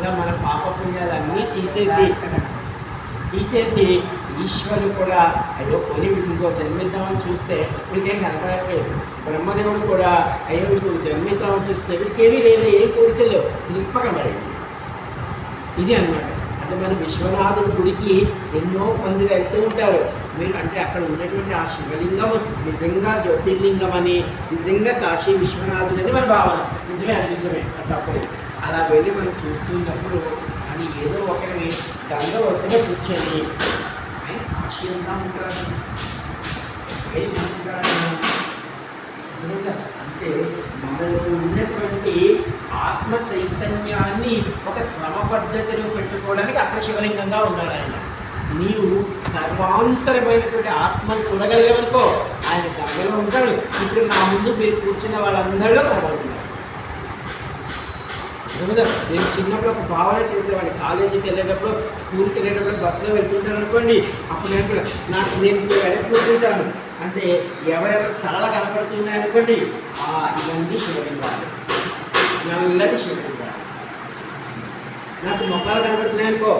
ఇలా మన పాపపుణ్యాలన్నీ తీసేసి ఈశ్వరుడు కూడా అయ్యో కొని ఇంకో జన్మిద్దామని చూస్తే వీడికేం కనపడట్లేదు. బ్రహ్మదేవుడు కూడా అయ్యో వీడికి జన్మిద్దామని చూస్తే వీడికేమీ లేదు, ఏ కోరికలు లేవు, నింపకబడింది. ఇది అన్నమాట. అంటే మన విశ్వనాథుడి గుడికి ఎన్నో మంది వెళ్తూ ఉంటారు. మీరు అంటే అక్కడ ఉన్నటువంటి ఆ శివలింగం నిజంగా జ్యోతిర్లింగం అని, నిజంగా కాశీ విశ్వనాథుడు అని మన భావన. నిజమే, అది నిజమే, అది తప్పదు. అలా వెళ్ళి మనం చూస్తున్నప్పుడు అని ఏదో ఒకరిని గంగ ఒడ్డున కూర్చొని ఆయన కాశీ అంతా ఉంటారు. అంటే మనలో ఉన్నటువంటి ఆత్మ చైతన్యాన్ని ఒక క్రమ పద్ధతిలో పెట్టుకోవడానికి అక్కడ శివలింగంగా ఉన్నాడు ఆయన. నీవు సర్వాంతరమైనటువంటి ఆత్మను చూడగలిగామనుకో ఆయన గంగలో ఉంటాడు. ఇప్పుడు నా ముందు మీరు కూర్చున్న వాళ్ళందరిలో కనబడుతున్నారు. నేను చిన్నప్పుడు ఒక భావన చేసేవాడిని. కాలేజీకి వెళ్ళేటప్పుడు, స్కూల్కి వెళ్ళేటప్పుడు బస్సులో వెళ్తుంటాను అనుకోండి, అప్పుడు నేను కూడా నేను వెనక్కి కూర్చుంటాను. అంటే ఎవరెవరు తలలు కనపడుతున్నాయనుకోండి, ఇవన్నీ శివలింగాలు, నల్లటి శివలింగాలు. నాకు మొక్కలు కనపడుతున్నాయనుకో,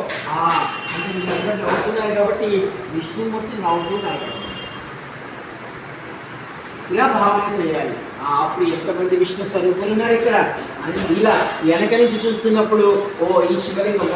అంటే మీరందరూ నవ్వుతున్నారు కాబట్టి విష్ణుమూర్తి నవ్వుతున్నారు. ఇలా భావన చేయాలి. అప్పుడు ఎంతమంది విష్ణు స్వరూపులు ఉన్నారు ఇక్కడ అని ఇలా వెనక నుంచి చూస్తున్నప్పుడు ఈ శివలింగం